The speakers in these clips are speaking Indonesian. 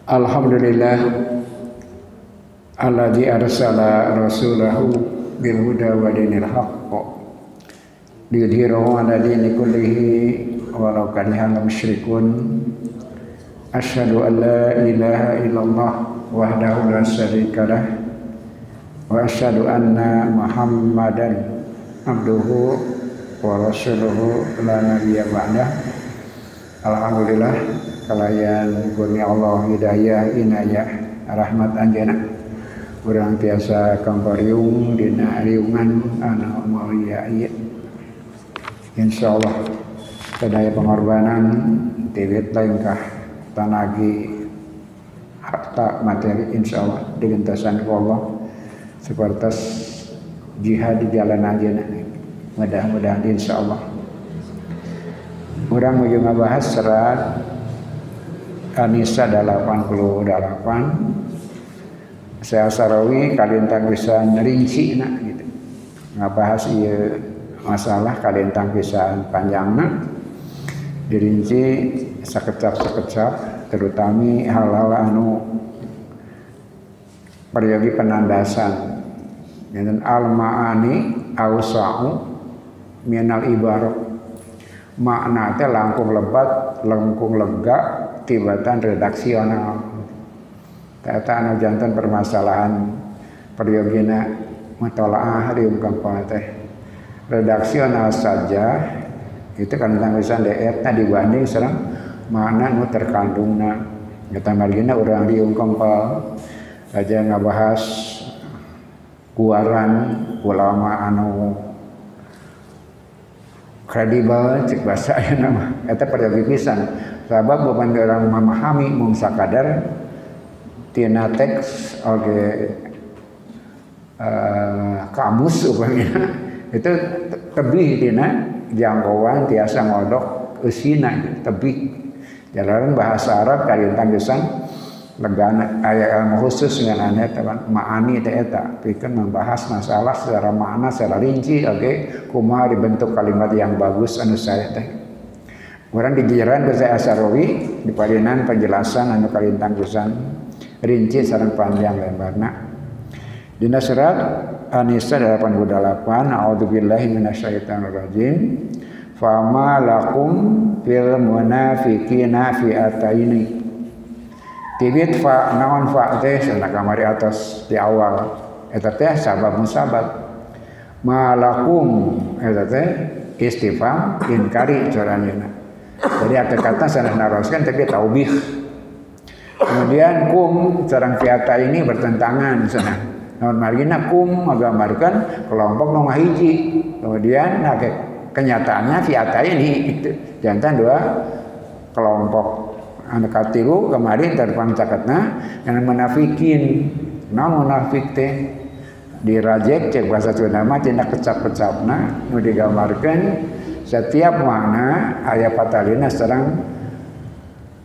Alhamdulillah alladzi arsala rasulahu bil huda wa dinil haqq liyudhhirahu 'ala dini kullihi walau karihal musyrikun. Asyhadu an la ilaha illallah wahdahu la syarikalah wa asyhadu anna Muhammadan abduhu wa rasuluhu la nabiyya ba'dah. Alhamdulillah kalayan kurnia Allah hidayah inayah rahmat anjeunna urang tiasa kampariung dina riungan anu mulia ieu. Insyaallah sadaya pengorbanan tiwit lain kah tanagi harta materi insyaallah digentasan ku Allah sapertos jihad di jalan anjeunna. Mudah-mudahan insyaallah urang mau ngabahas serat An-Nisa 88. Saya sarawi kalintang pisan rinci na gitu. Ngabahas ieu masalah kalintang pisan panjangna dirinci sakecap-sakecap terutami hal-hal anu peryogi penandasan. Dan al-ma'ani awsa'u minal ibarat. Makna teh langkung lebat, langkung lega, tibatan redaksional. Eta anu janten permasalahan periogina mutalaah riung teh. Redaksional saja itu kan tulisan deetna dibanding sareng makna nu terkandungna. Eta margina urang riung kempel saja ngabahas guaran ulama anu kredibel cek bahasa ayeuna mah eta peryogi pisan sabab beban orang memahami mung sakadar tina teks oge kamus upamina itu tebih tina jangkauan tiasa ngodok eusina tebih jalaran bahasa Arab kalintang pisan legana aya ilmu khusus dengan ane teman ma'ani teh eta pikeun membahas masalah secara makna secara rinci oge kumaha dibentuk kalimat yang bagus anu saya teh. Urang dijejeran ku saya Asarawi di padinan penjelasan anu kalintang pisan rinci sareng panjang lebarna. Dina surat An-Nisa 88 a'udzubillahi minasyaitonir rajim. Fama lakum fil munafiqina fi'ataini. Tibit fa naon fa teh sana kamari atas di awal eta teh sabab musabab malakum eta teh istifham inkari carana. Jadi ada kata sana naroskan tapi taubih. Kemudian kum sareng fiata ini bertentangan sana. Naon margina kum nggambarkeun kelompok nu ngahiji. Kemudian kenyataannya fiata ini itu jantan dua kelompok. Anu katilu kemarin terpangcaketna yang menafikin. Nah munafik teh dirajek cek bahasa Sunda mah tina kecap-kecapna nu digambarkeun setiap makna aya patalina sareng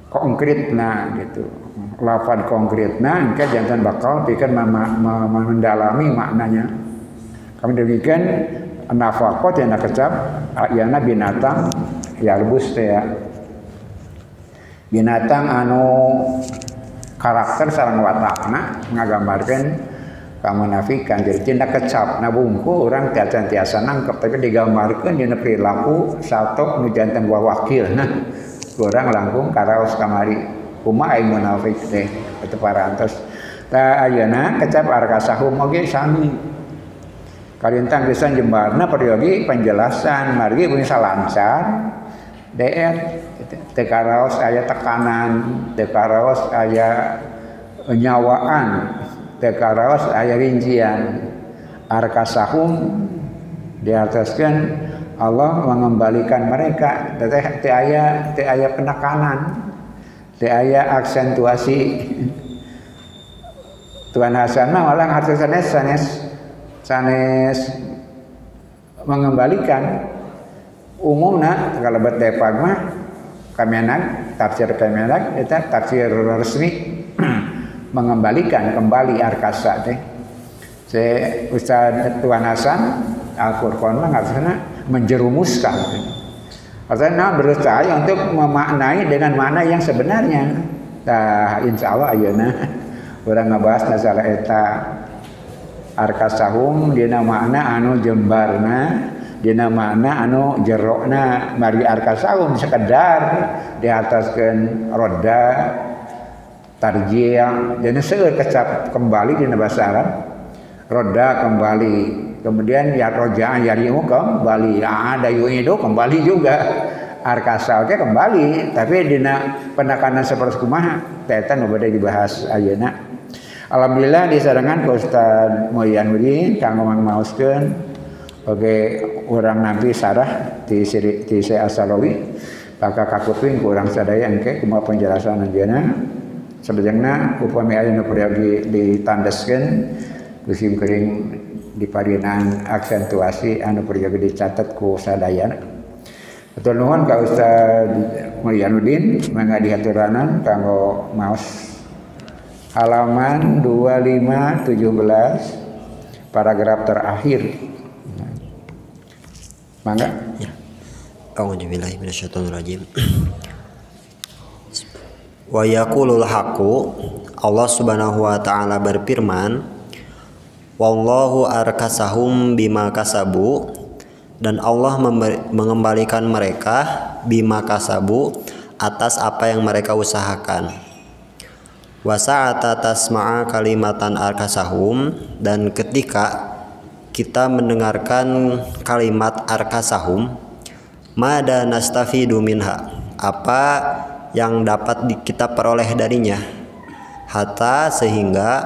konkretna gitu. Lafaz konkretna engke jantan bakal pikeun mendalami maknanya. Kami demikian nafaqah tina kecap ayana binatang yalbus teh ya. Binatang anu karakter sareng watakna ngagambarkeun kamunafikan. Jadi tina kecap na bungku urang tiasa nangkep tapi digambarkeun dina perilaku satok nu janten wakil. Nah, urang langkung karaos kamari kumaha ai munafik teh eta parantos. Ta ayeuna kecap arkasahum oge sami. Kalintang pisan jembarna peryogi penjelasan margi pun salancar deet tekaraos aya tekanan, tekaraos aya nyawaan, tekaraos aya rincian. Arkasahum diataskan Allah mengembalikan mereka teh aya penekanan, teh aya aksentuasi. Tuan Hasan mah malah arti sanes mengembalikan. Umumna kalebet depag mah Kemenak, tafsir Kemenak itu tafsir resmi mengembalikan kembali arkasa teh. Ustaz Tuan Hasan Al-Qur'an mah ngarana menjerumuskan. Artinya berusaha untuk memaknai dengan makna yang sebenarnya. Tah insyaallah ayeuna urang ngabahas masalah eta arkasahum dina makna anu jembarna, dina makna anu jerona. Mari arkasahum sekedar diataskeun roda tarjih, jadi seueur kecap kembali dina bahasa Arab roda kembali, kemudian ya rojaan yariu kembali, ada itu kembali juga, arkasa oke kembali, tapi dina penekanan seperti kumaha eta nu bade dibahas ayeuna. Alhamdulillah disarangan ke Ustaz Mulyanuddin kanggo mangmaoskeun oge urang nampi sarah ti Syekh As-Salawi maka kakuping ku urang sadaya engke kumaha penjelasan anjeunna. Sabajengna upami aya nu perlu ditandaskeun kusim keuring diparinaan aksentuasi anu perlu dicatat ku sadayana. Atur nuhun ka Ustaz Mulyanuddin mangga dihaturanan kanggo maos halaman 2517 paragraf terakhir. Mangga. Ya. A'udzubillahi minasyaitonirrajim. Wa yaqulul haqqu, Allah Subhanahu wa taala berfirman, wallahu arkasahum bima kasabu, dan Allah mengembalikan mereka bima kasabu atas apa yang mereka usahakan. Wa sa'ata tasma'a kalimatan arkasahum, dan ketika kita mendengarkan kalimat arkasahum, mada nastafidu minha, apa yang dapat kita peroleh darinya, hatta sehingga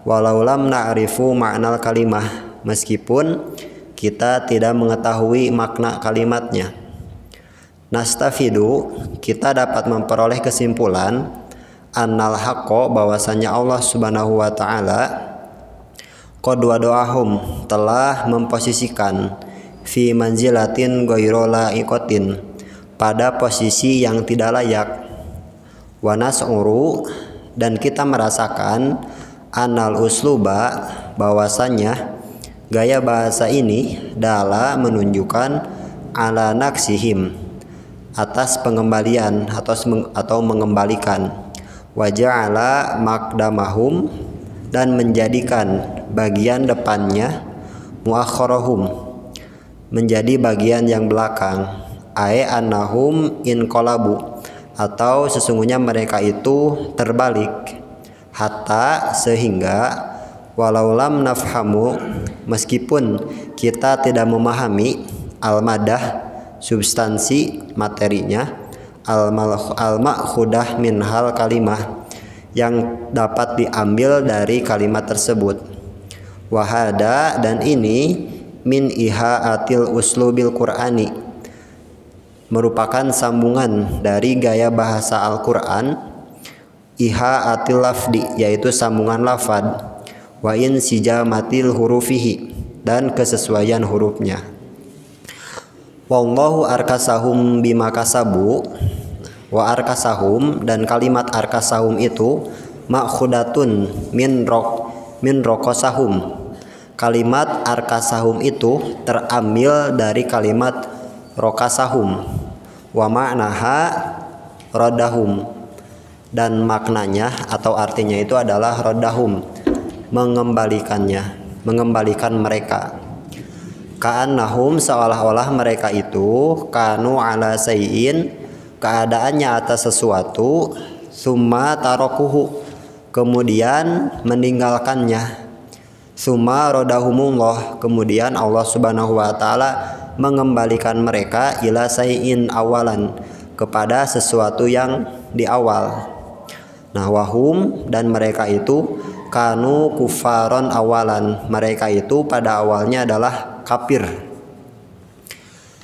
walau lam na'rifu ma'nal kalimah, meskipun kita tidak mengetahui makna kalimatnya. Nastafidu, kita dapat memperoleh kesimpulan annal haqqo, bahwasanya Allah Subhanahu wa taala qad wada'ahum, telah memposisikan fi manzilatin ghairu laiqatin, pada posisi yang tidak layak. Wa nas'uru, dan kita merasakan anal usluba, bahwasanya gaya bahasa ini dalam menunjukkan ala naksihim, atas pengembalian atau mengembalikan. Wa ja'ala maqdamahum, dan menjadikan bagian depannya, muakhkharahum, menjadi bagian yang belakang, ai annahum inqalabu, atau sesungguhnya mereka itu terbalik, hatta sehingga walau lam nafhamu, meskipun kita tidak memahami al-madah, substansi materinya, al-ma'khudah min hal kalimah, yang dapat diambil dari kalimat tersebut. Wahada, dan ini min ihaatil uslubil qur'ani, merupakan sambungan dari gaya bahasa Al-Qur'an, ihaatil lafdi, yaitu sambungan lafad, wa in sijamatil hurufihi, dan kesesuaian hurufnya. Wallahu arkasahum bima kasabu, wa arkasahum, dan kalimat arkasahum itu ma'khudatun min rokosahum, kalimat arkasahum itu terambil dari kalimat rokasahum. Wa ma'naha rodahum, dan maknanya atau artinya itu adalah rodahum, mengembalikannya, mengembalikan mereka. Ka'annahum, seolah-olah mereka itu kanu ala sayyin, keadaannya atas sesuatu, summa tarokuhu, kemudian meninggalkannya, summa rodahumullah, kemudian Allah Subhanahu wa taala mengembalikan mereka ila sayyin awalan, kepada sesuatu yang di awal. Nah, wahum, dan mereka itu kanu kufaron awalan, mereka itu pada awalnya adalah kafir.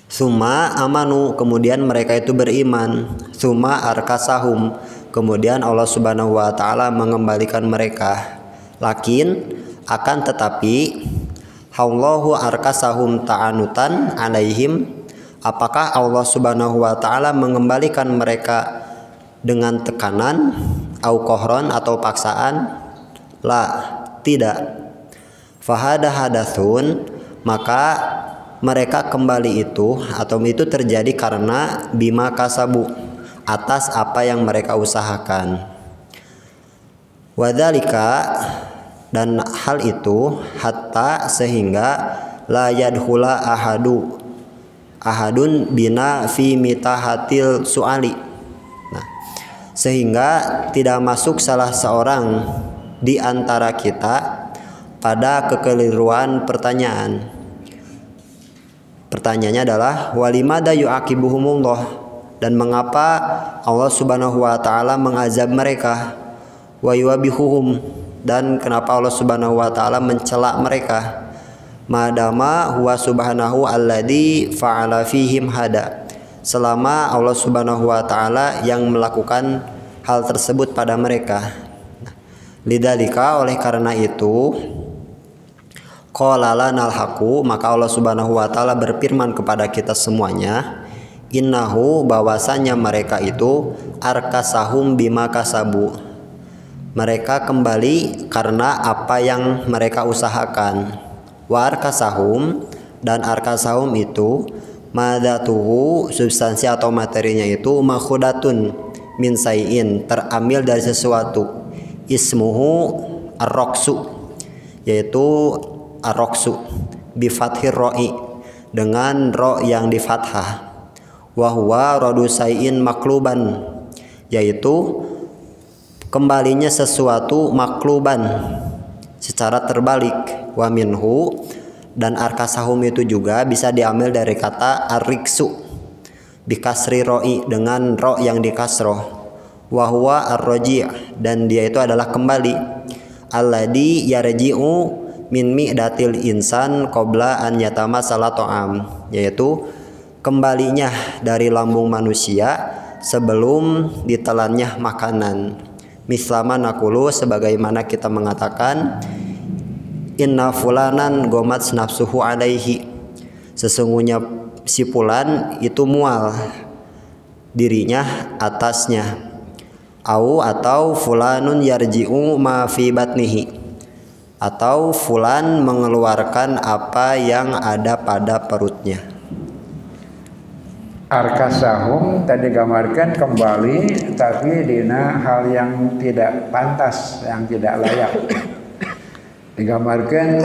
Summa amanu, kemudian mereka itu beriman. Summa arkasahum, kemudian Allah Subhanahu wa taala mengembalikan mereka. Lakin, akan tetapi, Allahu arkasahum ta'anutan alaihim, apakah Allah Subhanahu wa taala mengembalikan mereka dengan tekanan, au kohron, atau paksaan? La, tidak. Fahada hadathun, maka mereka kembali itu atau itu terjadi karena bima kasabu, atas apa yang mereka usahakan. Wadzalika, dan hal itu hatta sehingga la yadkhula ahadun bina fi mitahatil suali. Nah, sehingga tidak masuk salah seorang di antara kita pada kekeliruan pertanyaan. Pertanyaannya adalah walimada yu'aqibuhumullah, dan mengapa Allah Subhanahu wa taala mengazab mereka, wa yuwabihuhum, dan kenapa Allah Subhanahu wa taala mencela mereka, madama huwa subhanahu alladzi fa'ala fihim hada, selama Allah Subhanahu wa taala yang melakukan hal tersebut pada mereka. Lidzalika, oleh karena itu, qala lanal haqu, maka Allah Subhanahu wa taala berfirman kepada kita semuanya, innahu, bahwasanya mereka itu arkasahum bima kasabu, mereka kembali karena apa yang mereka usahakan. Wa arkasahum, dan arkasahum itu madatuhu, substansi atau materinya itu makhudatun min sayin, terambil dari sesuatu, ismuhu ar-roksu, yaitu ar-roksu bi fathir ro'i, dengan ro yang di fathah, wa huwa radu sayin makluban, yaitu kembalinya sesuatu makluban secara terbalik. Wa minhu, dan arkasahum itu juga bisa diambil dari kata ar-riksu bi kasri ro'i, dengan ro yang di kasroh, wa huwa ar-raji', dan dia itu adalah kembali, alladhi yarji'u min mi'datil insan qabla an yatamasala ta'am, yaitu kembalinya dari lambung manusia sebelum ditelannya makanan. Mislama nakulu, sebagaimana kita mengatakan, inna fulanan gomat nafsuhu alaihi, sesungguhnya si fulan itu mual dirinya atasnya, atau fulanun yarji'u ma fi batnihi, atau fulan mengeluarkan apa yang ada pada perutnya. Arkasahum tadi gambarkan kembali, tapi dina hal yang tidak pantas, yang tidak layak. Digambarkan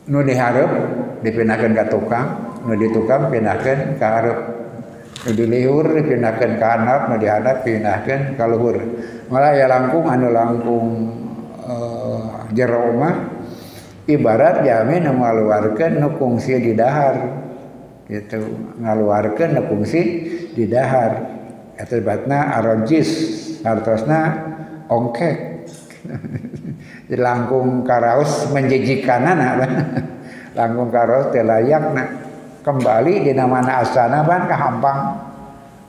nu diharap dipindahkan ke tukang, nu di tukang pindahkan ke harap, nu di liur dipindahkan ke handap, nu di handap pindahkan ke luhur. Malah ya langkung anu langkung jero omah ibarat jamin nu ngaluarkeun nu kungsi di dahar. Gitu, ngaluarkeun nu kungsi di dahar. Eta batna arojis, hartosna ongkek. Di langkung karaos menjijikanana, langkung karaos teu layakna, kembali dina mana asana ban kahampang,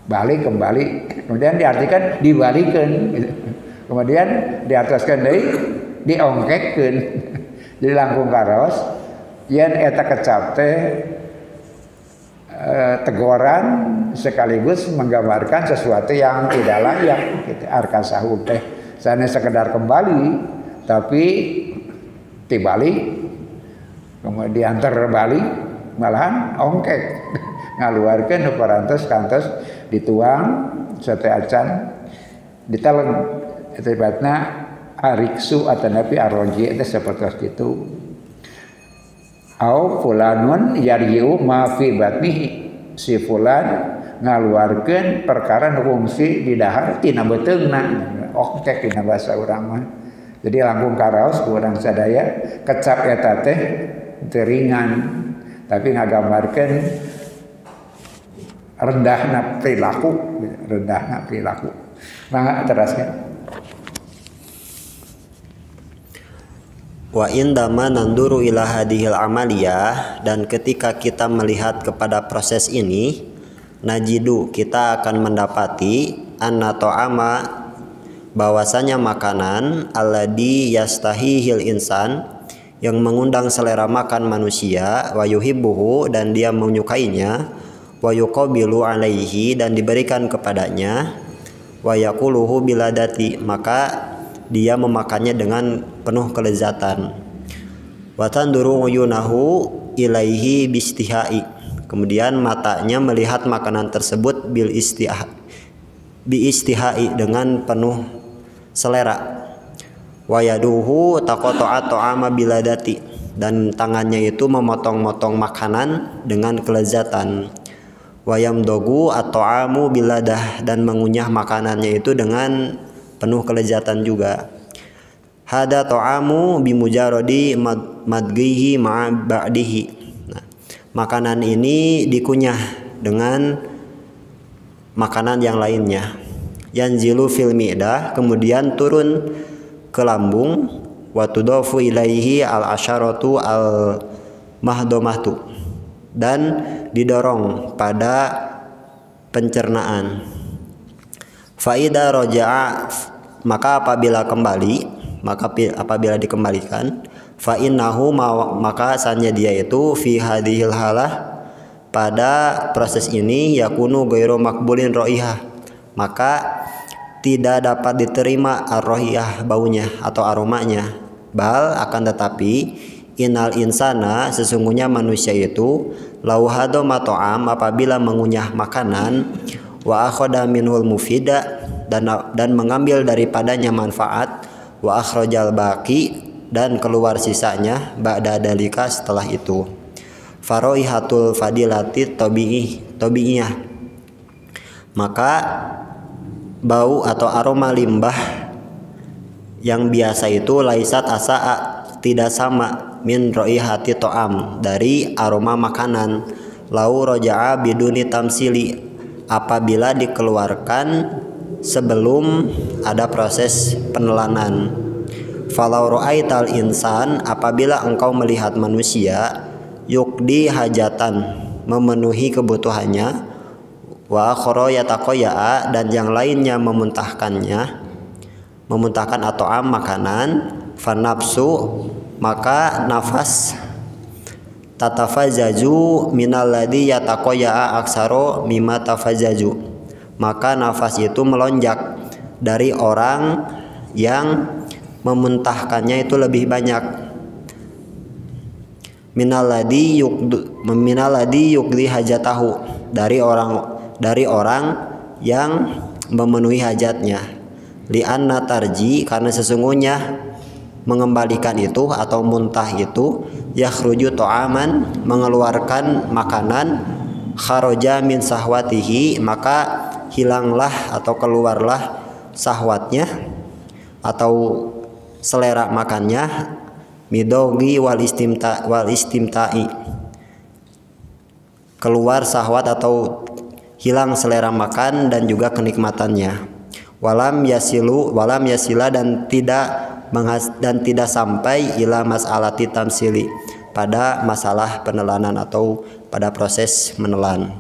balik kembali, kemudian diartikan dibalikeun, kemudian diataskeun deui diongkekkeun. Di langkung karaos yen eta kecap teh teguran sekaligus menggambarkan sesuatu yang tidak layak, gitu. Arkasahum teh sana sekedar kembali, tapi dibalik, kemudian terbalik, malahan ongkek, ngaluarkeun nu parantos kantos dituang sate acan diteleng, itu ibaratna ariksu atanapi arroji, itu seperti itu. Au fulanun yarji'u ma fi batnihi, si fulan ngaluarkeun perkara nu fungsi di dahar tina beuteungna, ongkek dina bahasa urang mah. Jadi langkung karaos kurang sadaya kecap eta teh teu ringan, tapi ngagambarkeun rendahna perilaku, rendahna perilaku. Mangga teraskeun. Wa indama nanduru ila hadhil amaliyah, dan ketika kita melihat kepada proses ini, najidu, kita akan mendapati anna ta'ama, bahwasanya makanan, alladhi yastahihil insan, yang mengundang selera makan manusia, wa yuhibbuhu, dan dia menyukainya, wa yuqabilu alaihi, dan diberikan kepadanya, wa yaquluhu biladati, maka dia memakannya dengan penuh kelezatan. Wa tanduru uyunahu ilaihi bistihai, kemudian matanya melihat makanan tersebut bi istihai, dengan penuh selera. Wa yaduhu taqata'a ta'ama biladati, dan tangannya itu memotong-motong makanan dengan kelezatan. Wa yamdogu at-ta'amu biladah, dan mengunyah makanannya itu dengan penuh kelezatan juga. Hada ta'amu bimujarodi madghihi ma'a ba'dihi. Nah, makanan ini dikunyah dengan makanan yang lainnya. Yanzilu fil mi'dah, kemudian turun ke lambung. Wa tudafu ilaihi al-asyaratu al-mahdomatu, dan didorong pada pencernaan. Faida roja'a, maka apabila dikembalikan, fa innahu, maka asalnya dia itu fi hadhil halah, pada proses ini, yakunu ghairu makbulin raihah, maka tidak dapat diterima ar-raihah, baunya atau aromanya. Bal, akan tetapi, innal insana, sesungguhnya manusia itu, lau hadama ta'am, apabila mengunyah makanan, wa akhadha minhul mufida, dan mengambil daripadanya manfaat, wa akhrajal baqi, dan keluar sisanya, ba'da dalika, setelah itu. Faraihatul fadilati tabi'iyah, maka bau atau aroma limbah yang biasa itu laisat asa'a, tidak sama, min raihati ta'am, dari aroma makanan. Lau roja'a biduni tamsili, apabila dikeluarkan sebelum ada proses penelanan. Falau ra'aital insan, apabila engkau melihat manusia, yukdi hajatan, memenuhi kebutuhannya, wa akhara yataqayya, dan yang lainnya memuntahkan atau makanan, fanafsu, maka nafas, tatafazaju minal ladzi yataqayya aksaro mimma tafazaju, maka nafas itu melonjak dari orang yang memuntahkannya itu lebih banyak. Minal ladzi yukdi hajatahu, dari orang yang memenuhi hajatnya. Li'anna tarji, karena sesungguhnya mengembalikan itu atau muntah itu, yakhruju ta'aman, mengeluarkan makanan, kharaja min sahwatihi, maka hilanglah atau keluarlah sahwatnya atau selera makannya, midogi wal istimta'i, keluar sahwat atau hilang selera makan dan juga kenikmatannya. Walam yasila, dan tidak sampai ila mas'alati tamsili, pada masalah penelanan atau pada proses menelan.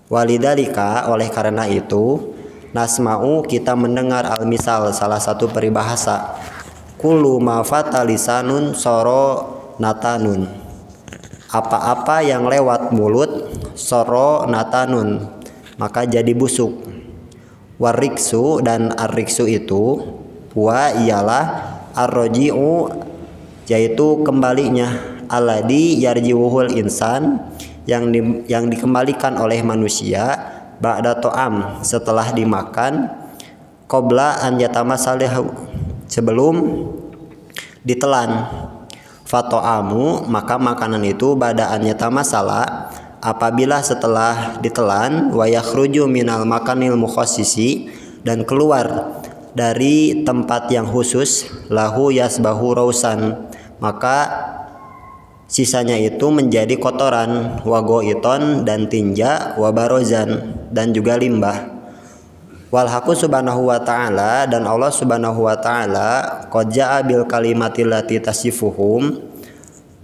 Walidalika, oleh karena itu, nasma'u, kita mendengar al-misal, salah satu peribahasa, kullu ma fata lisanun soro natanun, apa-apa yang lewat mulut, soro natanun, maka jadi busuk. Wariksu, dan arriksu itu, wa ialah arroji'u, yaitu kembalinya, alladhi yarji'uhul insan, yang dikembalikan oleh manusia, ba'da to'am, setelah dimakan, qabla an yatamassalahu, sebelum ditelan. Fato'amu, maka makanan itu ba'da an yatamassala, apabila setelah ditelan, wa yakhruju minal makanil mukhassisi, dan keluar dari tempat yang khusus, lahu yasbahu rausan, maka sisanya itu menjadi kotoran, wa goiton, dan tinja, wa barozan, dan juga limbah. Wal haqu subhanahu wa ta'ala, dan Allah subhanahu wa ta'ala, qad ja'a bil kalimatil lati tasifuhum,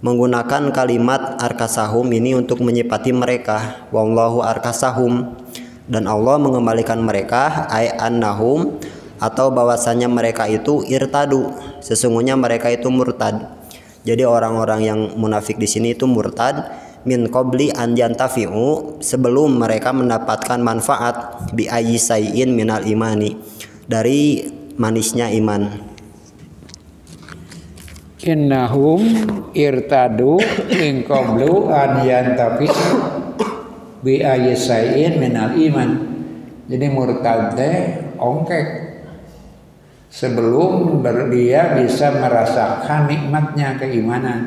menggunakan kalimat arkasahum ini untuk menyifati mereka. Wallahu arkasahum, dan Allah mengembalikan mereka, ay annahum, atau bahwasanya mereka itu irtadu, sesungguhnya mereka itu murtad. Jadi orang-orang yang munafik di sini itu murtad, min qabli an yantafi'u, sebelum mereka mendapatkan manfaat, bi ayyi sayyin minal imani, dari manisnya iman. Innahum irtadu min qablu an yantafi bi ayyisain minal iman. Jadi murtad teh ongkek sebelum dia bisa merasakan nikmatnya keimanan.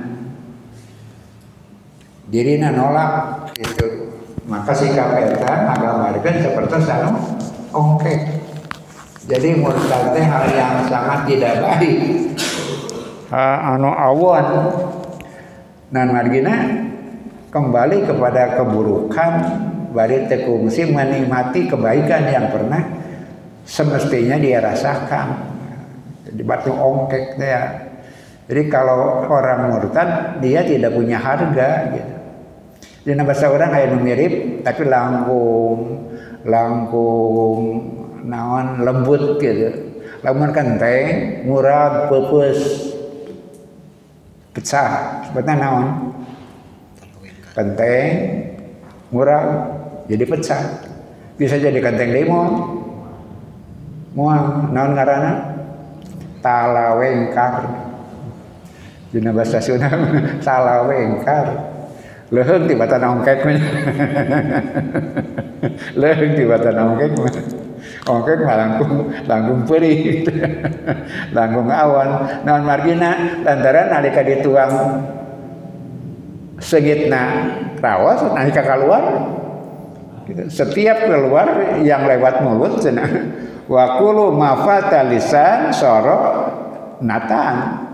Jadi nolak itu. Maka sikap eta ngagambarkeun seperti sanu ongkek. Jadi murtad teh hal yang sangat tidak baik. Anu awon. Nan margina kembali kepada keburukan, bari teu kungsi menikmati kebaikan yang pernah semestinya dia rasakan. Jadi batu ongkek teh. Jadi kalau orang murtad dia tidak punya harga gitu. Di bahasa orang kayak mirip tapi langkung naon lembut gitu. Lamun kenteng murah peupeus pecah sebetulnya naon kenteng murah jadi pecah, bisa jadi kenteng limon mual naon ngaranna talawengkar. Dina bahasa Sunda talawengkar. Leuheung ti batan ongkek mah. Leuheung ti batan ongkek mah. Ongkek mah langkung peurih. Langkung awan. Naon margina lantaran nalika dituang seugitna raos nalika kaluar setiap keluar yang lewat mulut cenah wa kullu ma fata lisan soro natan.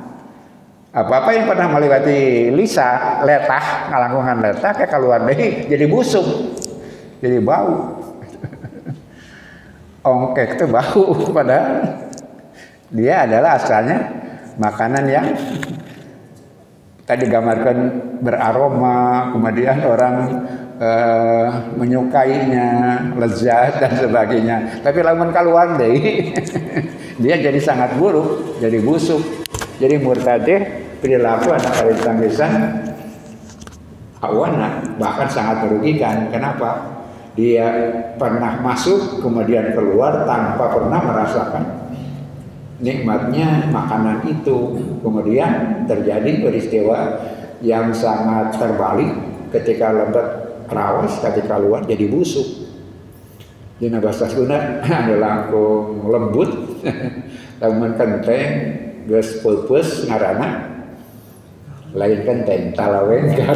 Apa-apa yang pernah melewati lisa, letah, ngalangkungan letah, kayak keluar deh, jadi busuk, jadi bau. Ongkek itu bau, padahal dia adalah asalnya makanan yang tadi gambarkan beraroma, kemudian orang menyukainya, lezat dan sebagainya. Tapi lamun keluar deh, dia jadi sangat buruk, jadi busuk, jadi murtadeh. Perilaku anak kalisan awana bahkan sangat merugikan. Kenapa? Dia pernah masuk kemudian keluar tanpa pernah merasakan nikmatnya makanan itu. Kemudian terjadi peristiwa yang sangat terbalik ketika lembut rawas, ketika keluar jadi busuk. Di bahasa Sunda ada langkung lembut, lamun kenteng geus peupeus ngaranna lain kenteng talawengkar.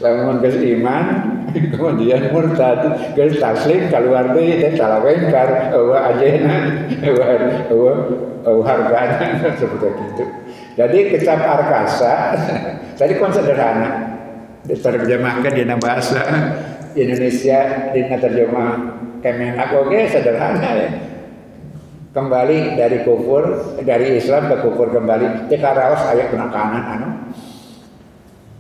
Lamun geus iman kemudian murtad geus taslim kaluar deui teh talawengkar eueuh ajeuna eueuh hargana seperti itu. Jadi kecap arkasa tadi kon sederhana diterjemahkan dina bahasa Indonesia dina terjemah Kemenak oge sederhana ya. Kembali dari kufur, dari Islam ke kufur kembali. Jika raos ayat penekanan anu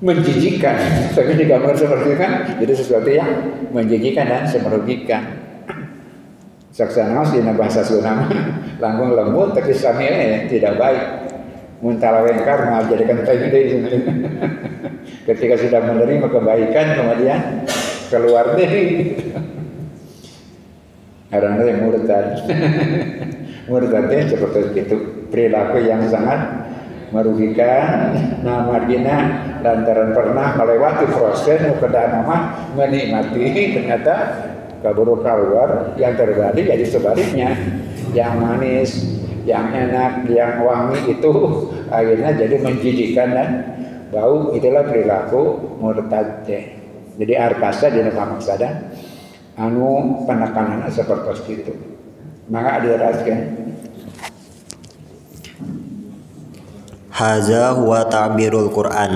menjijikan, tapi digambar seperti itu kan, jadi sesuatu yang menjijikan dan merugikan. Saksanaos di bahasa Sunda langkung lembut, tapi samilnya tidak baik. Muntalawengkar mau jadikan tadi ketika sudah menerima kebaikan kemudian keluar dari karena yang murtad. Murtadnya seperti itu, perilaku yang sangat merugikan. Nah margina lantaran pernah melewati proses keadaan nama menikmati ternyata kaburu keluar yang terbalik jadi sebaliknya, yang manis, yang enak, yang wangi itu akhirnya jadi menjijikkan dan bau. Itulah perilaku murtad. Jadi arkasa dina pamaksada anu penekanan seperti itu. Maka diraskan haza huwa ta'birul Quran.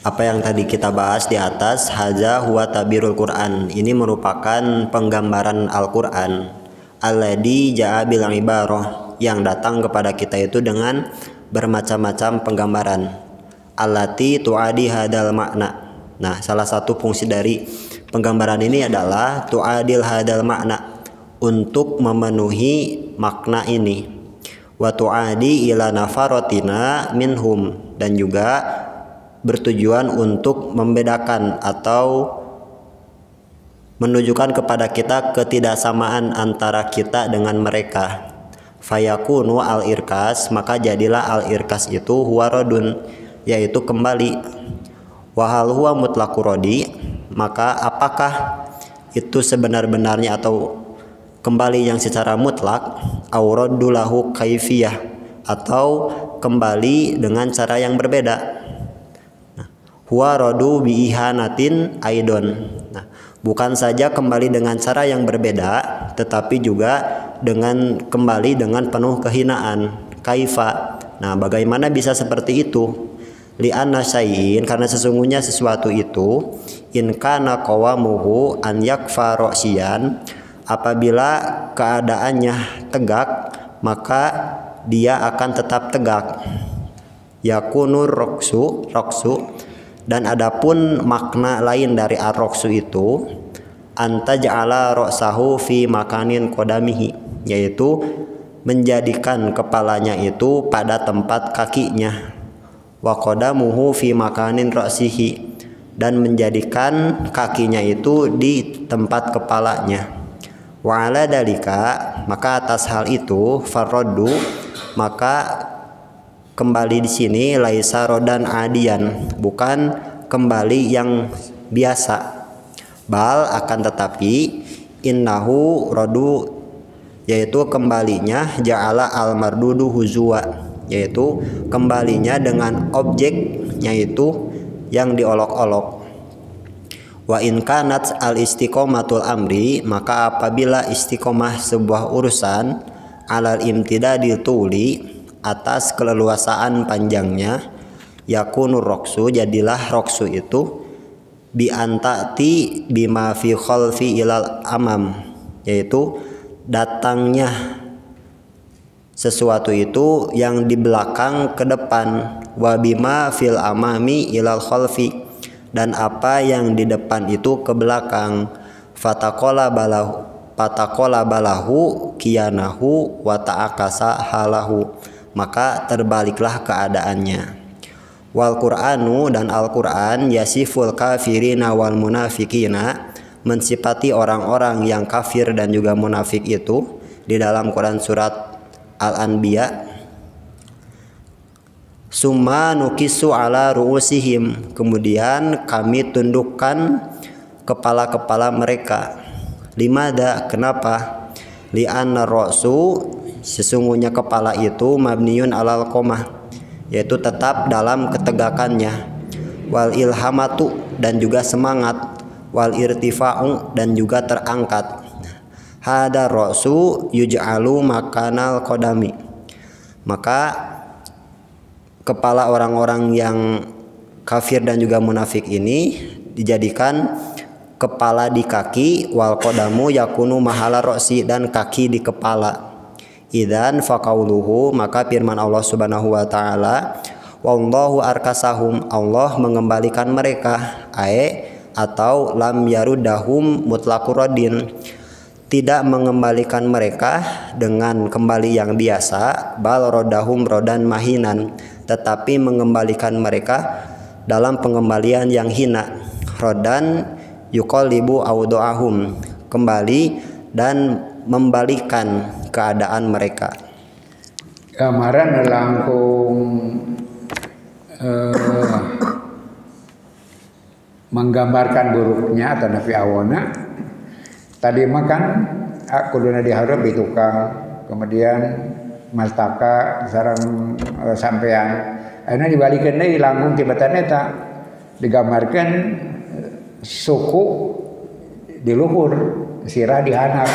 Apa yang tadi kita bahas di atas, haza huwa ta'birul Quran, ini merupakan penggambaran Al-Quran. Alladzi ja'a bil ibarah, yang datang kepada kita itu dengan bermacam-macam penggambaran. Allati tu'adi hadal makna. Nah, salah satu fungsi dari penggambaran ini adalah tu'adil hadal makna, untuk memenuhi makna ini. Wa tu'adi ila nafarotina minhum, dan juga bertujuan untuk membedakan atau menunjukkan kepada kita ketidaksamaan antara kita dengan mereka. Fayakunu al-irkas, maka jadilah al-irkas itu huwarodun, yaitu kembali. Wahal huwa mutlaku rodi, maka apakah itu sebenar-benarnya atau kembali yang secara mutlak, auraddu lahu kaifiyah, atau kembali dengan cara yang berbeda. Huwa radu bi ihanatin aidon. Nah, bukan saja kembali dengan cara yang berbeda, tetapi juga dengan kembali dengan penuh kehinaan. Kaifa. Nah, bagaimana bisa seperti itu? Li'anna syai'in, karena sesungguhnya sesuatu itu, in kana qawamuhu an yakfa ra'siyan, apabila keadaannya tegak, maka dia akan tetap tegak. Yakunur roksu, dan adapun makna lain dari ar-roksu itu, anta ja'ala ra'sahu fi makanin qadamihi, yaitu menjadikan kepalanya itu pada tempat kakinya. Wa qadamuhu fi makanin ra'sihi, dan menjadikan kakinya itu di tempat kepalanya. Wa ala dalika, maka atas hal itu, farraddu, maka kembali di sini laisa rodan adian, bukan kembali yang biasa. Bal, akan tetapi, innahu rodu, yaitu kembalinya ja'ala al mardudu huzwa, yaitu kembalinya dengan objeknya itu yang diolok-olok. Wa in kanat al istiqomatul amri, maka apabila istiqomah sebuah urusan, alal imtidadi tuli, atas keleluasaan panjangnya, yakunur roksu, jadilah roksu itu bi antati bima fi khalfi ilal amam, yaitu datangnya sesuatu itu yang di belakang ke depan, wa bima fil amami ilal khalfi, dan apa yang di depan itu ke belakang. Fatakola balahu kiyanahu wa ta'akasa halahu, maka terbaliklah keadaannya. Wal Qur'anu, dan Al-Qur'an, yasiful kafirina wal munafikina, mensifati orang-orang yang kafir dan juga munafik itu di dalam Quran surat Al-Anbiya. Summa nukisu ala ru'usihim, kemudian kami tundukkan kepala-kepala mereka. Limada, kenapa? Li'anna ra'su, sesungguhnya kepala itu mabniun alal qomah, yaitu tetap dalam ketegakannya. Wal ilhamatu, dan juga semangat. Wal irtifa'u, dan juga terangkat. Hada ra'su yuj'alu makanal qadami, maka kepala orang-orang yang kafir dan juga munafik ini dijadikan kepala di kaki. Wal qadamu yakunu mahala ra'si, dan kaki di kepala. Idzan faqauluhu, maka firman Allah Subhanahu wa taala, wallahu arkasahum, Allah mengembalikan mereka, atau lam yarudahum mutlaqur radin, tidak mengembalikan mereka dengan kembali yang biasa, bal rodahum rodan mahinan, tetapi mengembalikan mereka dalam pengembalian yang hina. Rodan yuqallibu awdoahum, kembali dan membalikan keadaan mereka. Gambaran langkung menggambarkan buruknya atau nafi awona. Tadi makan kuduna diharap di tukang, kemudian mastaka sarang sampean. Akhirnya dibalikan deui langkung tibatan eta digambarkan suku di luhur, sirah di handap,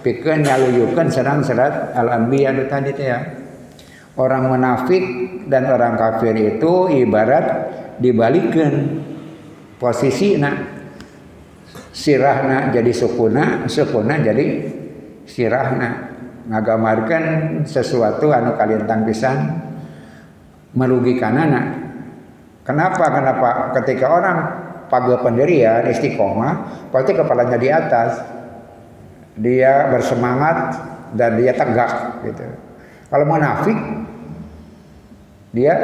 pikeun nyaluyukeun sareng serat Al-Anbiya tadi teh ya. Orang munafik dan orang kafir itu ibarat dibalikkan posisina. Sirahna jadi sukuna, sukuna jadi sirahna, ngagamarkan sesuatu anu kalintang pisan merugikan anak. Kenapa? Ketika orang pageuh pendirian istiqomah, pasti kepalanya di atas, dia bersemangat dan dia tegak gitu. Kalau munafik dia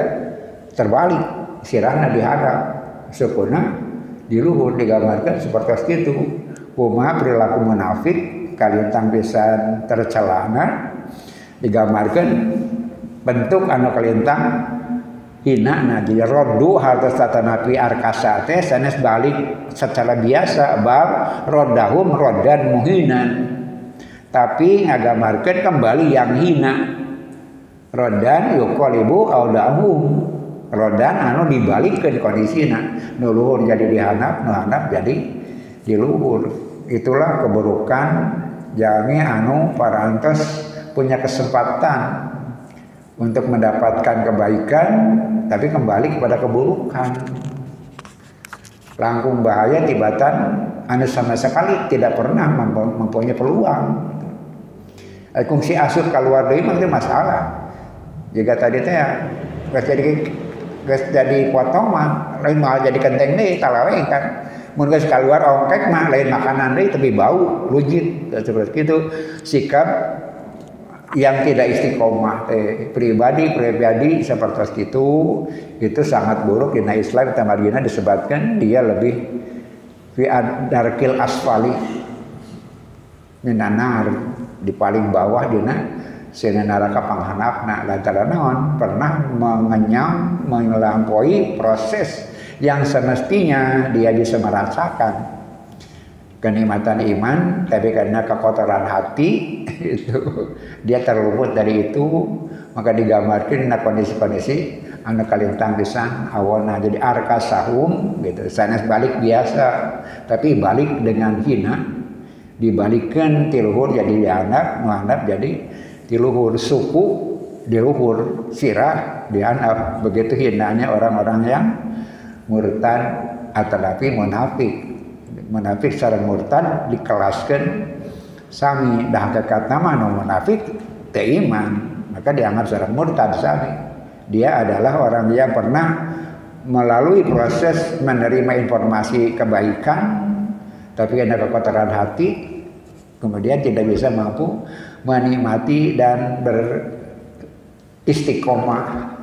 terbalik, sirahna di hadap, sukuna di luhur, digambarkan seperti itu. Kumaha perilaku munafik kalintang pisan tercelana, digambarkan bentuk anu kalintang hina. Jadi rodu hartos tatanapi arkasa teh sanes balik secara biasa, bal rodahum rodan muhinan. tapi ngagamarkeun kembali yang hina. Rodan yuqalibu audahum, rodan anu dibalikkeun kondisina, nu luhur jadi dihandap, nu handap jadi di luhur. Itulah keburukan jami anu parantos punya kesempatan untuk mendapatkan kebaikan tapi kembali kepada keburukan. Langkung bahaya tibatan anu sama sekali tidak pernah mempunyai peluang. Kungsi asup keluar deui mah teh masalah. Jika tadi teh geus jadi potong mah lain malah jadi kenteng deui talawe kan. Mun geus keluar ongkek mah lain makanan deui tapi bau, lujit seperti itu. Sikap yang tidak istiqomah pribadi seperti itu sangat buruk. Dina Islam tamarina disebutkan dia lebih fi darkil asfali minanar, di paling bawah dina sina neraka panghanapna. Lantaran naon? Pernah mengenyam melampaui proses yang semestinya dia bisa merasakan kenikmatan iman, tapi karena kekotoran hati itu dia terluput dari itu. Maka digambarkan na kondisi-kondisi anu kalintang pisan awana jadi arkasahum gitu. Sanes balik biasa tapi balik dengan hina, dibalikkan tiluhur jadi dihandap, nuhandap jadi tiluhur, suku diluhur, sirah dihandap. Begitu hinanya orang-orang yang murtad atau munafik. Munafik secara murtad dikelaskan sami dah hakikat nama nu munafik teu iman, maka dianggap secara murtad sami. Dia adalah orang yang pernah melalui proses menerima informasi kebaikan tapi ada kekotoran hati, kemudian tidak bisa mampu menikmati dan beristiqomah.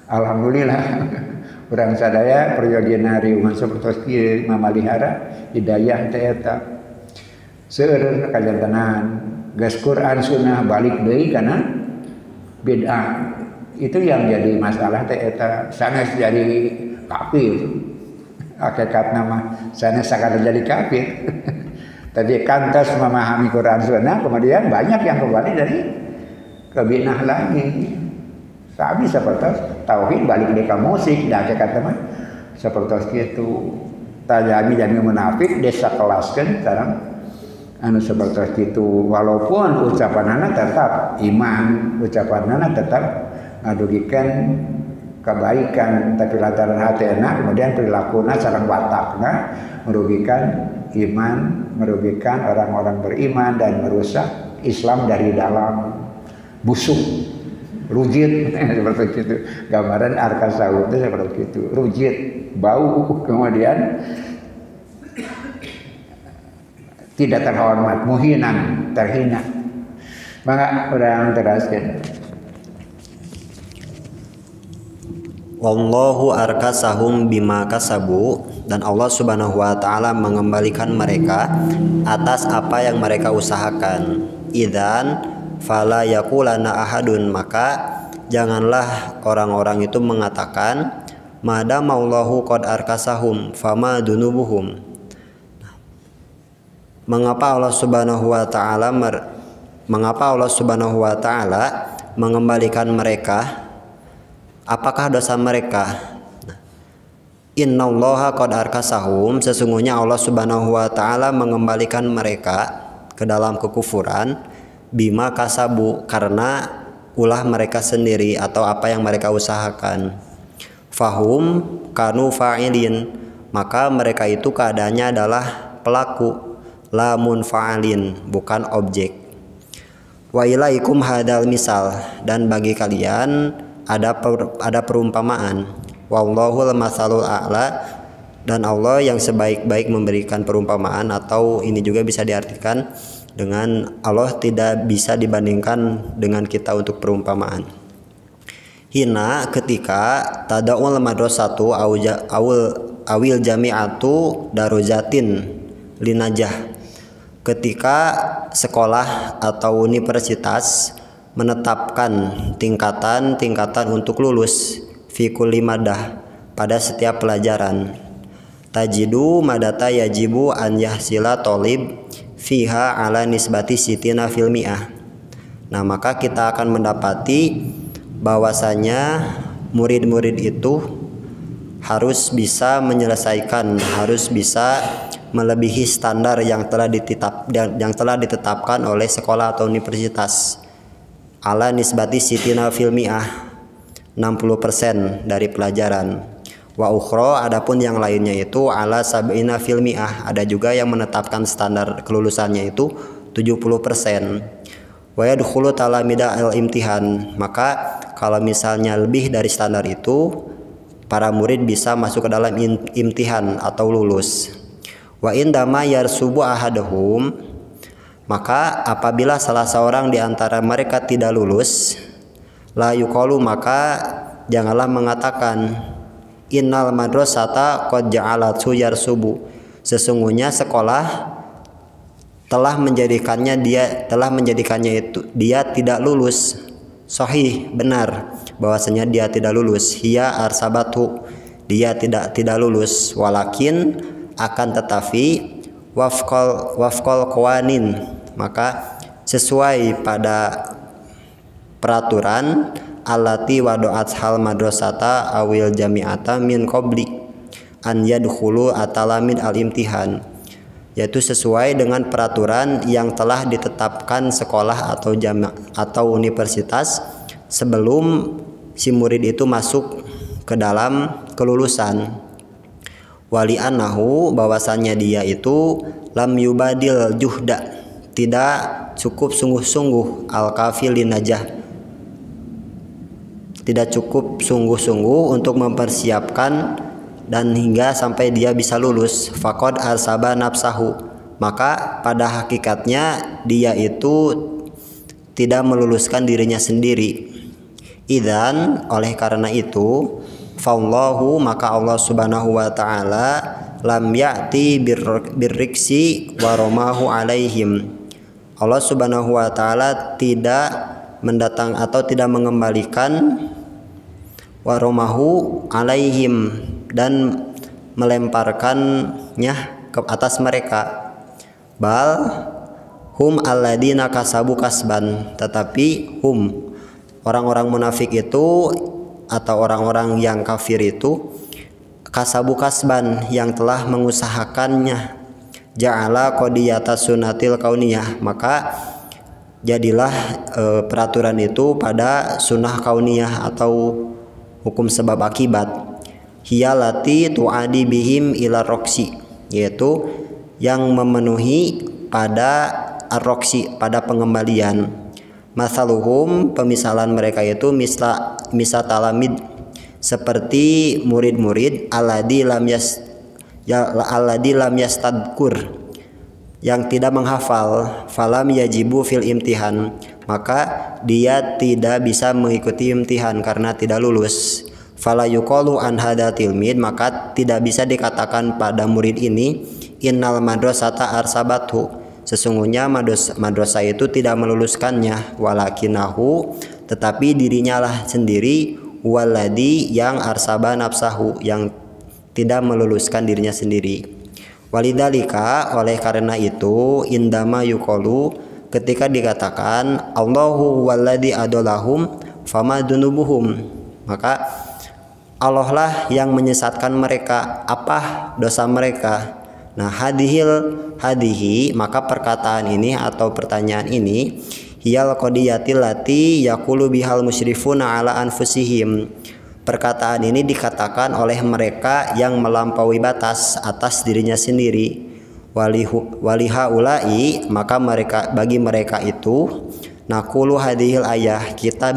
Alhamdulillah urang sadaya periodina riungan sapertos kieu mamalihara hidayah teh eta. Seueur kajantenan geus Quran sunnah balik deui kana bid'ah. Itu yang jadi masalah teh eta. Sanes jadi kafir. Hakikatna mah sanes sakada jadi kafir. Tapi kantos memahami Quran sunnah kemudian banyak yang kembali dari kebid'ah lagi. Kami seperti tauhid balik ke musik dan kata mah seperti itu. Tajami jadi munafik desa kelaskan sekarang anu seperti itu. Walaupun ucapanana tetap iman, ucapanana tetap ngadugikan kebaikan, tapi lantaran hatena kemudian perilakunya sareng watakna merugikan iman, merugikan orang-orang beriman dan merusak Islam dari dalam, busuk. Rujit seperti itu. Gambaran arkasahum itu seperti itu. Rujit, bau, kemudian tidak terhormat, muhinan, terhina. Maka orang teraskan. Wallahu arkasahum bima kasabu, dan Allah Subhanahu wa taala mengembalikan mereka atas apa yang mereka usahakan. Idzan fala yaqulana ahadun, maka janganlah orang-orang itu mengatakan madamallahu qad arkasahum fama dunubuhum. Mengapa Allah Subhanahu wa taala mengembalikan mereka? Apakah dosa mereka? Innallaha qad arkasahum, sesungguhnya Allah Subhanahu wa taala mengembalikan mereka ke dalam kekufuran bima kasabu, karena ulah mereka sendiri atau apa yang mereka usahakan. Fahum kanu fa'ilin, maka mereka itu keadaannya adalah pelaku, lamun fa'alin, bukan objek. Wa ilaikum hadal misal, dan bagi kalian ada perumpamaan. Wallahul masalul a'la, dan Allah yang sebaik-baik memberikan perumpamaan, atau ini juga bisa diartikan dengan Allah tidak bisa dibandingkan dengan kita untuk perumpamaan. Hina ketika tadaul madrasatu awil jami'atu darujatin linajah, ketika sekolah atau universitas menetapkan tingkatan-tingkatan untuk lulus fi kulli madah, pada setiap pelajaran. Tajidu madata yajibu an yahsila tolib fiha ala nisbati sitina fil mi'ah. Nah, maka kita akan mendapati bahwasanya murid-murid itu harus bisa menyelesaikan, harus bisa melebihi standar yang telah ditetapkan oleh sekolah atau universitas. Ala nisbati sitina fil mi'ah, 60% dari pelajaran. Wa ukhra, adapun yang lainnya itu ala sab'ina fil mi'ah, ada juga yang menetapkan standar kelulusannya itu 70%. Wa yadkhulu talamida al-imtihan, maka kalau misalnya lebih dari standar itu, para murid bisa masuk ke dalam imtihan atau lulus. Wa indama yarsubu ahaduhum, maka apabila salah seorang di antara mereka tidak lulus, la yuqalu, maka janganlah mengatakan innal madrasata qad ja'alatu yarsubu, sesungguhnya sekolah telah menjadikannya itu dia tidak lulus. Sahih, benar bahwasanya dia tidak lulus. Hiya arsabatu, dia tidak lulus. Walakin, akan tetapi, wafqal qawanin, maka sesuai pada peraturan allati wadu'at hal madrasata awil jami'ata min qabli an yadkhulu atalamid al-imtihan, yaitu sesuai dengan peraturan yang telah ditetapkan sekolah atau universitas sebelum si murid itu masuk ke dalam kelulusan. Wali annahu, bahwasannya dia itu lam yubadil juhda, tidak cukup sungguh-sungguh, al-kafil linajah, tidak cukup sungguh-sungguh untuk mempersiapkan dan hingga sampai dia bisa lulus. Faqad arsaba nafsahu, maka pada hakikatnya dia itu tidak meluluskan dirinya sendiri. Idzan, oleh karena itu, fallahu, maka Allah Subhanahu wa taala lam ya'ti birriksi wa romahu alaihim. Allah Subhanahu wa taala tidak mendatang atau tidak mengembalikan waromahu alaihim, dan melemparkannya ke atas mereka. Bal hum alladina kasabu kasban, tetapi hum, orang-orang munafik itu atau orang-orang yang kafir itu, kasabu kasban, yang telah mengusahakannya. Ja'ala qadiyata sunatil kauniyah, maka jadilah peraturan itu pada sunnah kauniyah atau hukum sebab akibat. Hiyalati tu'adi bihim ila roksi, yaitu yang memenuhi pada arroksi, pada pengembalian. Masaluhum, pemisalan mereka itu misal talamid, seperti murid-murid alladzi lam yastadkur, yang tidak menghafal, falam yajibu fil imtihan, maka dia tidak bisa mengikuti imtihan karena tidak lulus. Fala yuqalu an hada tilmid, maka tidak bisa dikatakan pada murid ini innal madrasata arsabathu, sesungguhnya madrasah itu tidak meluluskannya. Walakinahu, tetapi dirinya lah sendiri, waladi, yang arsaba nafsahu, yang tidak meluluskan dirinya sendiri. Walidalika, oleh karena itu, indama yuqalu, ketika dikatakan Allahu walladzi adallahum fama dunubuhum, maka Allah lah yang menyesatkan mereka, apa dosa mereka. Nah, hadihi, maka perkataan ini atau pertanyaan ini, hiyal qadiyatil lati yaqulu bihal musyrifuna ala anfusihim. Perkataan ini dikatakan oleh mereka yang melampaui batas atas dirinya sendiri. Walihaulai, maka bagi mereka itu, naqulu hadhil ayah, kita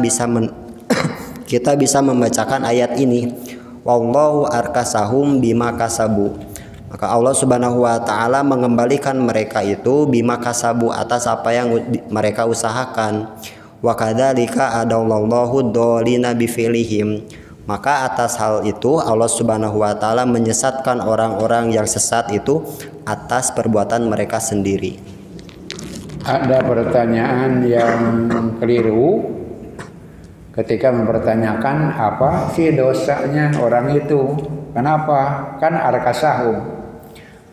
bisa membacakan ayat ini. Wallahu arkasahum bima kasabu, maka Allah Subhanahu wa taala mengembalikan mereka itu bima kasabu, atas apa yang mereka usahakan. Wa kadzalika adallallahu dhalina bifilihim, maka atas hal itu Allah Subhanahu wa taala menyesatkan orang-orang yang sesat itu atas perbuatan mereka sendiri. Ada pertanyaan yang keliru ketika mempertanyakan apa sih dosanya orang itu. Kenapa? Kan arkasahum,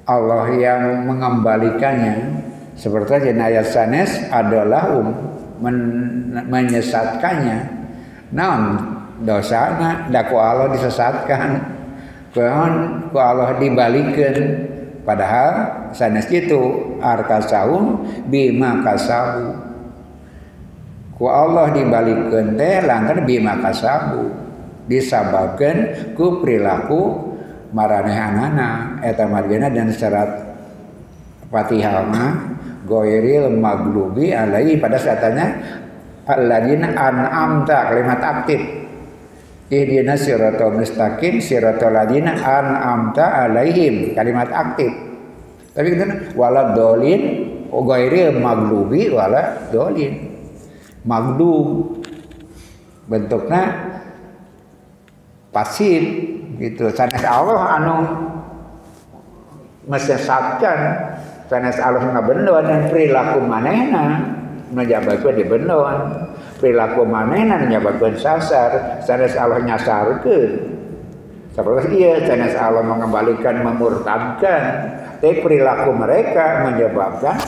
Allah yang mengembalikannya Seperti ayat sanes adalah menyesatkannya. Naon dosana da ku Allah disesatkan. Ku Allah dibalikeun padahal sanes kitu arkasaum bima kasabu. Ku Allah dibalikeun teh lantaran bima kasabu. Disababkeun ku perilaku maranehanana eta margana dan syarat Fatihah mah Goiril maglubi alaihi pada katanya alladzina an'amta kalimat aktif ihdina siratal mustaqim siratal ladzina an'amta alaihim kalimat aktif tapi kita wala dolin Goiril maglubi wala dolin maglub bentuknya pasif gitu sanes Allah anu mesesatkan sanes Allah ngabendon dan perilaku manehna menjabatkeun dibendon perilaku manehna menjabatkeun sasar sanes Allah nyasarkeun seperti ieu sanes Allah mengembalikan memurtadkan tapi perilaku mereka menyebabkan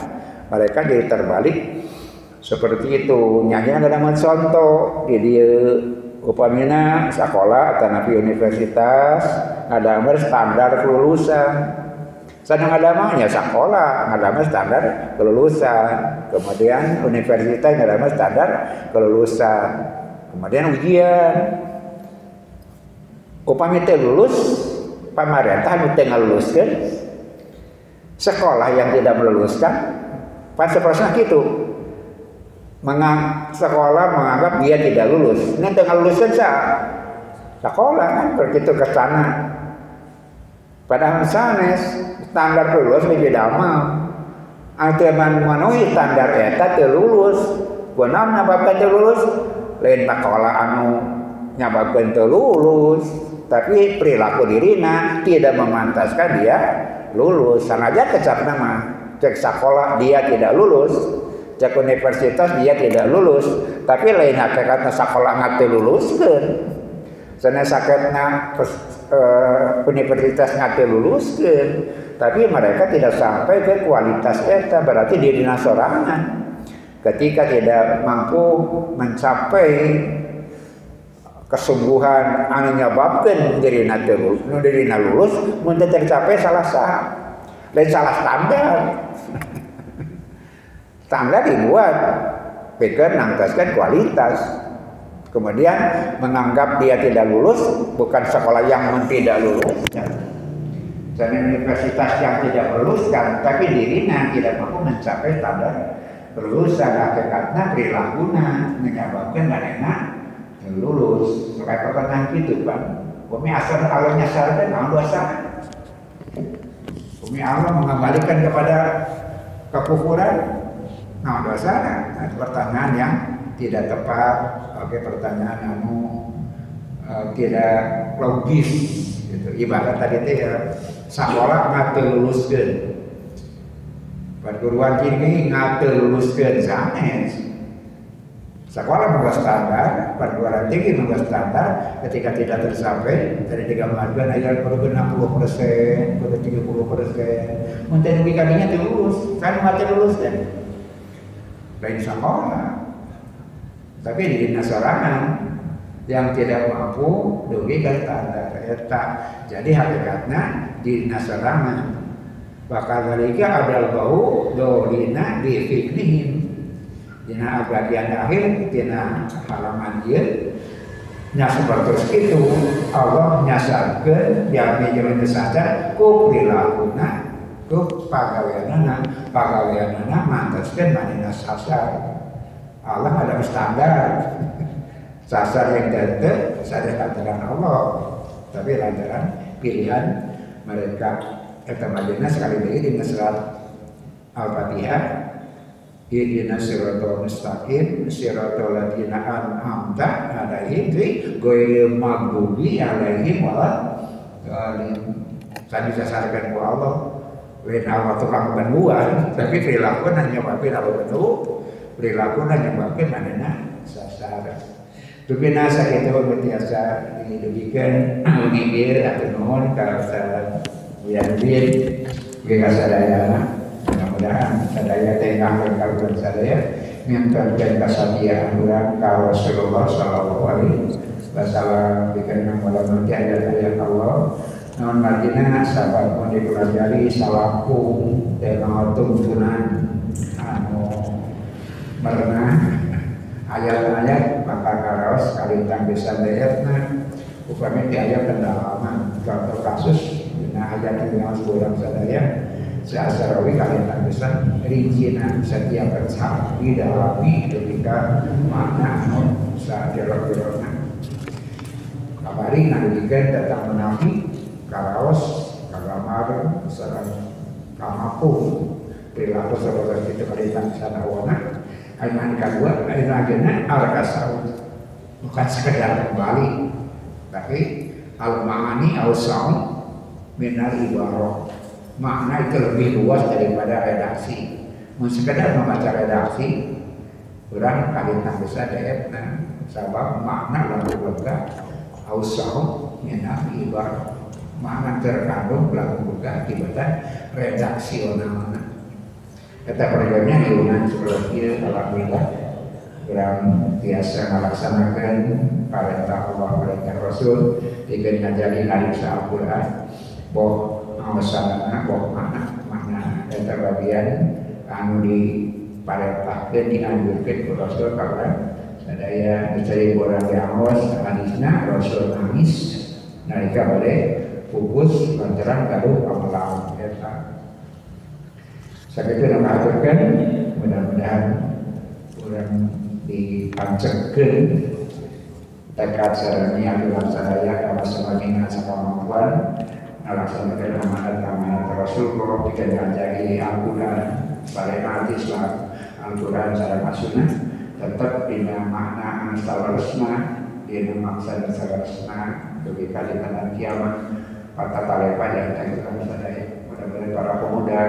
mereka jadi terbalik seperti itu nyanya ada contoh di dieu upamina sekolah atau universitas ada standar kelulusan sedang adamanya sekolah ada standar kelulusan kemudian universitas ada standar kelulusan kemudian ujian upami teh lulus pamarentah nu teh ngaluluskeun sekolah yang tidak meluluskan pas sepertinya gitu sekolah menganggap dia tidak lulus ini teh ngaluluskeun sekolah kan begitu ke sana padahal sanes standar lulus menjadi amal. Anteman memenuhi standar eta teu lulus. Kunaon nyababkeun teu lulus? Lain sekolah anu nyababkeun teu lulus, tapi perilaku dirina tidak memantaskan dia lulus. Sangaja kecapna mah cek sekolah dia tidak lulus, cek universitas dia tidak lulus, tapi lain hakikatna sekolah ngate luluskeun. Sanes sakitna universitas ngate luluskeun. Tapi mereka tidak sampai ke kualitas eta berarti dia dina sorangan. Ketika tidak mampu mencapai kesungguhan anu nyababkeun dirina lulus, nu dirina lulus mun teu tercapai salah saha. Lain salah standar. Standar dibuat pikeun nangtoskeun kualitas. Kemudian menganggap dia tidak lulus bukan sekolah yang tidak lulus. Dan universitas yang tidak meluluskan, tapi dirinya tidak mampu mencapai standar kelulusan hakikatna perilakuna menyebabkan manehna lulus. Kayak pertanyaan gitu kan, Umi asal Allah nyasarkan naon dosa. Umi Allah mengembalikan kepada kekufuran naon dosa. Nah, pertanyaan yang tidak tepat, oke pertanyaan anu tidak logis. Gitu. Ibarat tadi teh ya sekolah ngate luluskeun. Perguruan tinggi ngate luluskeun sanes. Sekolah membuat standar, perguruan tinggi membuat standar ketika tidak tercapai dari digambarkan aya perlu 60%, perlu 30%. Mun teh dugi kadinya teu lulus, kan ngate lulus teh. Lain sekolah. Tapi di dinas sorangan yang tidak mampu dugi ka standar eta. Jadi hakikatnya di nasarangan bakal dalika adal bau dolina di fiqnihim dina bagian akhir dina halaman ieu nya seperti itu Allah nyasarkeun yang menjadi sadar ku prilakuna ku pagaweanana mantaskeun manehna sasar. Allah ada standar sasar yang dete sadar lantaran Allah tapi lantaran pilihan mereka. Eta madina sekali lagi di surat Al-Fatihah ihdinas siratal mustaqim siratal ladzina an'amta alaihim ghairil maghdubi alaihim waladdallin. Tadi disasarkan ku Allah lain Allah tukang bantuan tapi perilaku nyebabkeun Allah bantu perilaku nyebabkeun manehna sasar. Tupina sakitu biasa didugikeun ngibir atuh nuhun ka Ustaz Yadin, kita sadayana. mudah-mudahan sadaya tengah berkaruan sadaya ngantarkeun kasatiaan urang ka Rasulullah sallallahu alaihi wasallam dikeun mudah-mudahan ayat-ayat Allah naon margina sabab mun dipelajari salaku tema tuntunan anu merenah ayat-ayat maka karaos kalintang bisa ayatna upami di ayat pendalaman contoh kasus dina ayat yang kurang sadaya seasarawi kalintang bisa rincian setiap sapi dalami ketika makna anu sajelok-jelokna kabari nalikeun tentang menafik karaos kagamar sareng kamapung perilaku seperti itu kalintang sanawana ayat kedua ayat akhirnya al-kasaud bukan sekedar kembali tapi al-ma'ani al-sa'ud minar ibarah makna itu lebih luas daripada redaksi sekedar membaca redaksi orang kalintang bisa dayatna sabab makna lagu lega al-sa'ud minar ibarah makna terkandung lagu lega akibat redaksionalnya kata perjanjian Yunan seperti alhamdulillah orang biasa melaksanakan perintah Allah perintah Rasul dengan ngajari hadis Al-Quran boh masalah boh makna eta bagian anu di perintahkeun dianjurkeun ku Rasul karena sadaya dicari orang diangos hadisna Rasul nangis nalika bade pupus lantaran gaduh amalan eta sakitu mengaturkan mudah-mudahan orang dipancekeun tekad sareng aturan sadaya kama samangina sakamapuan ngalaksanakeun amanat Rasulullah dikeun ngajari Al-Qur'an bareng Islam Al-Qur'an sareng As-Sunnah tetep dina makna sawarasna dina maksud sawarasna dugi kalitan kiamat patatalepa yang tanggung sadaya mudah-mudahan para pemuda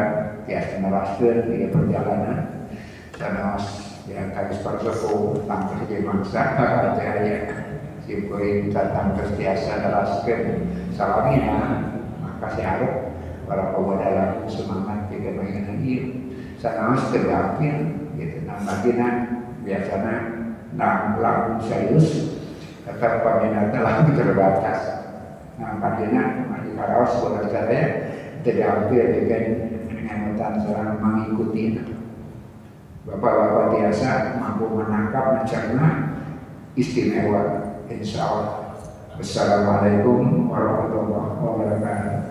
tiasa melaskeun di perjalanan sanes yang tadi seperti tangkes di mangsa jaya simpurin datang tertiasa melaskeun salamina maka harap para pemuda lalu semangat juga pengen ieu sanes terdampil gitu nang bagina biasana nang lagu serius tetap peminatnya lagi terbatas nang bagina mari karaos bola saya terdampil dengan ngemutan seorang mengikuti bapak-bapak biasa mampu menangkap mencerna istimewa insya Allah. Wassalamualaikum warahmatullahi wabarakatuh.